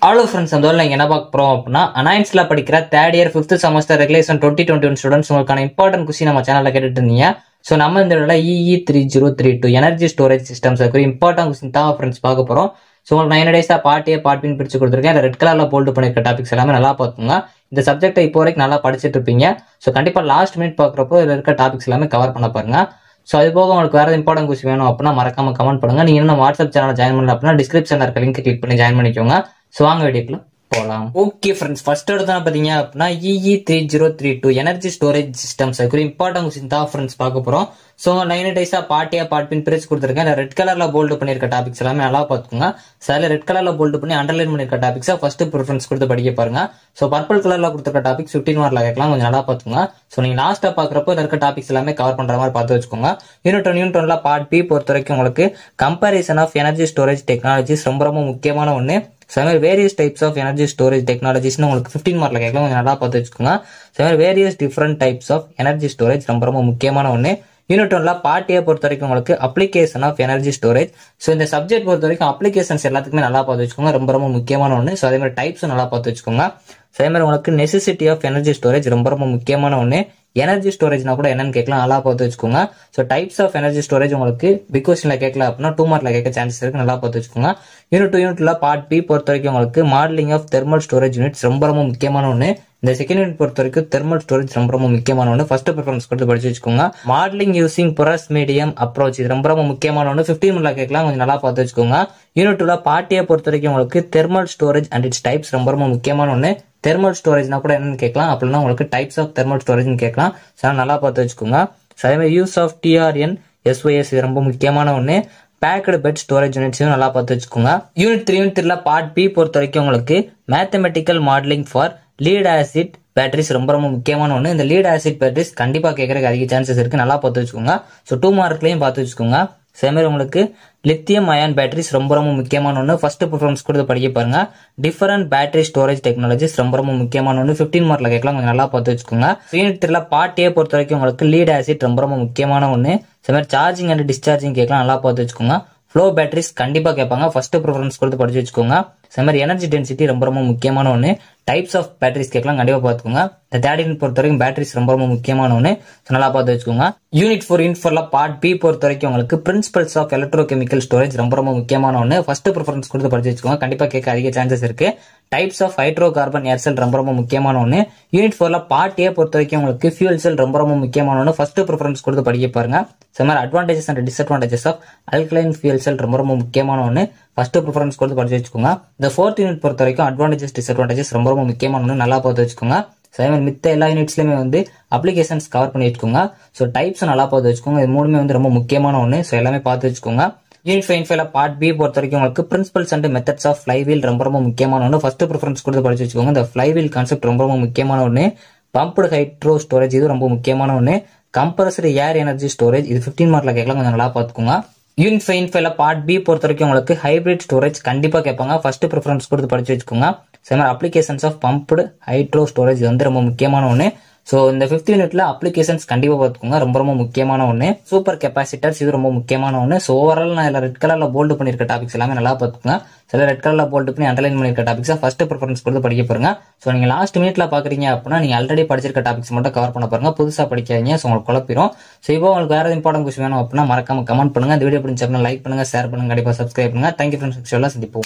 Hello friends, இந்த வீடியோல என்ன பார்க்க போறோம் அப்படினா அனாயின்ஸ்ல படிக்கிற 3rd year 5th semester regulation 2021 students உங்களுக்கான இம்பார்ட்டன்ட் क्वेश्चन நம்ம சேனல்ல கேட்டுட்டு இருந்தீங்க. சோ நம்ம இந்த வீடியோல EE3032 எனர்ஜி ஸ்டோரேஜ் சிஸ்டம்ஸ் குறித்த இம்பார்ட்டன்ட் क्वेश्चन தான் फ्रेंड्स பார்க்க போறோம். சோ உங்களுக்கு 9 டேஸா பார்ட் A பார்ட் B ன்னு பிரிச்சு கொடுத்திருக்கேன். ரெட் கலர்ல போல்ட் பண்ணிருக்க டாபிக்ஸ் எல்லாமே நல்லா பாத்துங்க. இந்த சப்ஜெக்ட்டை இப்போ வரைக்கும் நல்லா படிச்சிட்டு இருப்பீங்க. சோ கண்டிப்பா லாஸ்ட் மினிட் பார்க்கறப்போ இதுல இருக்க டாபிக்ஸ் எல்லாமே கவர் பண்ண பாருங்க. சோ அது போக உங்களுக்கு வேற இம்பார்ட்டன்ட் क्वेश्चन வேணும் அப்படினா மறக்காம கமெண்ட் பண்ணுங்க. நீங்க இன்னும் வாட்ஸ்அப் சேனல்ல ஜாயின் பண்ணல அப்படினா டிஸ்கிரிப்ஷன்ல இருக்க லிங்க் கிளிக் பண்ணி ஜாயின் பண்ணிக்கோங்க. சோ வாங்க வீடியோக்குள்ள போலாம். ஓகே फ्रेंड्स, ஃபர்ஸ்ட் எடுத்தா பாத்தீங்க அப்படினா EE3032 எனர்ஜி ஸ்டோரேஜ் சிஸ்டம்ஸ் குறித்த இம்பார்ட்டன்ட் क्वेश्चन தான் फ्रेंड्स பார்க்க போறோம். சோ 9 டேஸா பார்ட் A பார்ட் B பிரிச்சு கொடுத்திருக்கேன். ரெட் கலர்ல போல்ட் பண்ணிருக்க டாபிக்ஸ் எல்லாமே நல்லா பாத்துக்கோங்க. சரி, ரெட் கலர்ல போல்ட் பண்ணி அண்டர்லைன் பண்ணிருக்க டாபிக்ஸ் ஃபர்ஸ்ட் பிரெஃபரன்ஸ் கொடுத்து படிக்க பாருங்க. சோ பர்பிள் கலர்ல கொடுத்திருக்க டாபிக்ஸ் 15 மார்க்ல கேட்கலாம், கொஞ்சம் நல்லா பாத்துக்கோங்க. சோ நீங்க லாஸ்டா பாக்குறப்போ இதுல இருக்க டாபிக்ஸ் எல்லாமே கவர் பண்ற மாதிரி பார்த்து வச்சுக்கோங்க. யூனிட் 1ல பார்ட் B பொறுத்த வரைக்கும் உங்களுக்கு comparison of energy storage technologies ரொம்ப ரொம்ப முக்கியமான ஒண்ணு. Various types of energy storage technologies உங்களுக்கு 15 மார்க்ல கேட்கலாம், கொஞ்சம் நல்லா பார்த்து வச்சுக்கோங்க. Various different types of energy storage ரொம்ப ரொம்ப முக்கியமான ஒண்ணு. யூனிட் 1ல பார்ட் A பொறுத்த வரைக்கும் உங்களுக்கு application of energy storage. So இந்த சப்ஜெக்ட் பொறுத்த வரைக்கும் அப்ளிகேஷன்ஸ் எல்லாத்துக்குமே நல்லா பார்த்து வச்சுக்கோங்க, ரொம்ப ரொம்ப முக்கியமான ஒண்ணு. சோ அதே மாதிரி டைப்ஸ் நல்லா பார்த்து வச்சுக்கோங்க. அதே மாதிரி உங்களுக்கு நெசசிட்டி ஆஃப் எனர்ஜி ஸ்டோரேஜ் ரொம்ப ரொம்ப முக்கியமான ஒண்ணு. எனர்ஜி ஸ்டோரேஜ்னா கூட என்னன்னு கேட்கலாம், நல்லா பார்த்து வச்சுக்கோங்க. So types of energy storage உங்களுக்கு பிக் क्वेश्चनல கேட்கல அப்படின்னா 2 மார்க்ல கேட்க சான்சஸ் இருக்கு, நல்லா பார்த்து வச்சுக்கோங்க. யூனிட்ல பார்ட் B பொறுத்த வரைக்கும் உங்களுக்கு modelling of thermal storage units ரொம்ப ரொம்ப முக்கியமான ஒண்ணு. இந்த செகண்ட் யூனிட் பொறுத்த வரைக்கும் தெர்மல் ஸ்டோரேஜ் ரொம்ப ரொம்ப முக்கியமான ஒண்ணு. ஃபர்ஸ்ட் பிரெஃபரன்ஸ் கொடுத்து படிச்சு வச்சுக்கோங்க. Modelling using porous medium approach இது ரொம்ப ரொம்ப முக்கியமான ஒண்ணு. 15 மார்க்ல கேட்கலாம், கொஞ்சம் நல்லா பார்த்து வச்சுக்கோங்க. யூனிட்ல பார்ட் A பொறுத்த வரைக்கும் உங்களுக்கு thermal storage and it's types ரொம்ப ரொம்ப முக்கியமான ஒண்ணு. தெர்மல் ஸ்டோரேஜ்னா கூட என்னன்னு கேட்கலாம், அப்படின்னா உங்களுக்கு டைப்ஸ் ஆஃப் தெர்மல் ஸ்டோரேஜ்னு கேட்கலாம். நல்லா பார்த்து வச்சுக்கோங்க. அதே மாதிரி யூஸ் ஆஃப் TRN SOS இது ரொம்ப முக்கியமான ஒண்ணு. பேக்டு பெட் ஸ்டோரேஜ் யூனிட்ஸையும் நல்லா பார்த்து வச்சுக்கோங்க. யூனிட் 3ல பார்ட் B பொறுத்த வரைக்கும் உங்களுக்கு mathematical modelling for lead acid batteries ரொம்ப ரொம்ப முக்கியமான ஒண்ணு. இந்த லீட் ஆசிட் பேட்டரிஸ் கண்டிப்பா கேட்கறதுக்கு அதிக சான்சஸ் இருக்கு, நல்லா பார்த்து வச்சுக்கோங்க. ஸோ 2 மார்க்லயும் பார்த்து வச்சுக்கோங்க. அதே மாதிரி உங்களுக்கு லித்தியம் அயான் பேட்டரிஸ் ரொம்ப ரொம்ப முக்கியமான ஒண்ணு. ஃபர்ஸ்ட் ப்ரிஃபரன்ஸ் கொடுத்து படிக்க பாருங்க. டிஃபரெண்ட் பேட்டரி ஸ்டோரேஜ் டெக்னாலஜிஸ் ரொம்ப ரொம்ப முக்கியமான ஒண்ணு. 15 மார்க்ல கேட்கலாம், கொஞ்சம் நல்லா பார்த்து வச்சுக்கோங்க. யூனிட் 3ல பார்ட் A பொறுத்த வரைக்கும் உங்களுக்கு லீட் ஆசிட் ரொம்ப ரொம்ப முக்கியமான ஒண்ணு. அதே மாதிரி சார்ஜிங் அண்ட் டிஸ்சார்ஜிங் கேட்கலாம், நல்லா பார்த்து வச்சுக்கோங்க. ஃப்ளோ பேட்டரிஸ் கண்டிப்பா கேட்பாங்க, ஃபர்ஸ்ட் ப்ரிஃபரன்ஸ் கொடுத்து படிச்சு வச்சுக்கோங்க. அதே மாதிரி எனர்ஜி டென்சிட்டி ரொம்ப ரொம்ப முக்கியமான ஒண்ணு. டைப்ஸ் ஆஃப் பேட்டரிஸ் கேட்கலாம், கண்டிப்பா பாத்துக்கோங்க. இந்த தேர்ட் யூனிட் பொறுத்த வரைக்கும் பேட்டரிஸ் ரொம்ப ரொம்ப முக்கியமான ஒண்ணு, நல்லா பார்த்து வச்சுக்கோங்க. யூனிட் 4ல பார்ட் B பொறுத்த வரைக்கும் உங்களுக்கு பிரின்சிபல்ஸ் ஆஃப் எலக்ட்ரோகெமிக்கல் ஸ்டோரேஜ் ரொம்ப ரொம்ப முக்கியமான ஒண்ணு. ஃபர்ஸ்ட் ப்ரிஃபரன்ஸ் கொடுத்து படிச்சு வச்சுக்கோங்க, கண்டிப்பா கேட்க அதிக சான்சஸ் இருக்கு. டைப்ஸ் ஆஃப் ஹைட்ரோ கார்பன் ஏர் செல் ரொம்ப ரொம்ப முக்கியமான ஒண்ணு. யூனிட் 4ல பார்ட் A பொறுத்த வரைக்கும் உங்களுக்கு ஃபியூல் செல் ரொம்ப ரொம்ப முக்கியமான ஒண்ணு. ஃபர்ஸ்ட் ப்ரிஃபரன்ஸ் கொடுத்து படிக்க பாருங்க. மாதிரி advantages and disadvantages of alkaline fuel cell ரொம்ப ரொம்ப முக்கியமான ஒண்ணு. ஃபர்ஸ்ட் ப்ரிஃபரன்ஸ் கொடுத்து படிச்சு வச்சுக்கோங்க. இந்த 4th யூனிட் பொறுத்த வரைக்கும் அட்வான்டேஜஸ் டிஸ்அட்வான்டேஜஸ் ரொம்ப ரொம்ப முக்கியமான ஒண்ணு, நல்லா பார்த்து வச்சுக்கோங்க. மித்த எல்லா யூனிட்ஸ்லயுமே வந்து அப்ளிகேஷன்ஸ் கவர் பண்ணி வச்சுக்கோங்க. ஸோ டைப்ஸ் நல்லா பார்த்து வச்சுக்கோங்க. இது மூணுமே வந்து ரொம்ப முக்கியமான ஒண்ணு. ஸோ எல்லாமே பார்த்து வச்சுக்கோங்க. யூனிட் 5ல பார்ட் B பொறுத்த வரைக்கும் உங்களுக்கு principles and methods of flywheel ரொம்ப ரொம்ப முக்கியமான ஒண்ணு. ஃபர்ஸ்ட் ப்ரிஃபரன்ஸ் கொடுத்து படிச்சு வச்சுக்கோங்க. இந்த ஃப்ளைவீல் கான்செப்ட் ரொம்ப ரொம்ப முக்கியமான ஒண்ணு. பம்ப்டு ஹைட்ரோ ஸ்டோரேஜ் இது ரொம்ப முக்கியமான ஒண்ணு. கம்ப்ரஸ்டு ஏர் எனர்ஜி ஸ்டோரேஜ் இது 15 மார்க்ல கேட்கலாம், கொஞ்சம் நல்லா பார்த்துக்கோங்க. யூனிட் 5ல பார்ட் B பொறுத்த வரைக்கும் உங்களுக்கு ஹைபிரிட் ஸ்டோரேஜ் கண்டிப்பா கேட்பாங்க, ஃபர்ஸ்ட் ப்ரிஃபரன்ஸ் கொடுத்து படிச்சு வச்சுக்கோங்க. Applications of pumped hydro storage வந்து ரொம்ப முக்கியமான ஒண்ணு. சோ இந்த 5th யூனிட்ல அப்ளிகேஷன்ஸ் கண்டிப்பா பார்த்துக்கோங்க, ரொம்ப ரொம்ப முக்கியமான ஒண்ணு. சூப்பர் கெப்பாசிட்டர்ஸ் இது ரொம்ப முக்கியமான ஒண்ணு. சோ ஓவரால் நான் இதுல ரெட் கலர்ல போல்ட் பண்ணிருக்க டாபிக்ஸ் எல்லாமே நல்லா பார்த்துக்கோங்க. சில ரெட் கலர்ல போல்ட் பண்ணி அண்டர்லைன் பண்ணிருக்க டாபிக்ஸ் ஃபர்ஸ்ட் ப்ரிஃபரன்ஸ் கொடுத்து படிக்க பாருங்க. சோ நீங்க லாஸ்ட் மினிட்ல பாக்குறீங்க அப்படின்னா நீங்க ஆல்ரெடி படிச்சிருக்க டாபிக்ஸ் மட்டும் கவர் பண்ண பாருங்க, புதுசா படிக்காதீங்க. சோ உங்களுக்கு குழப்பிடும். சோ இப்போ உங்களுக்கு வேற இம்பார்ட்டன்ட் क्वेश्चन வேணும் அப்படின்னா மறக்காம கமெண்ட் பண்ணுங்க. இந்த வீடியோ பிடிச்சிருந்தா லைக் பண்ணுங்க, ஷேர் பண்ணுங்க, கண்டிப்பா சப்ஸ்கிரைப் பண்ணுங்க. தேங்க்யூ ஃப்ரெண்ட்ஸ், சந்திப்போம்.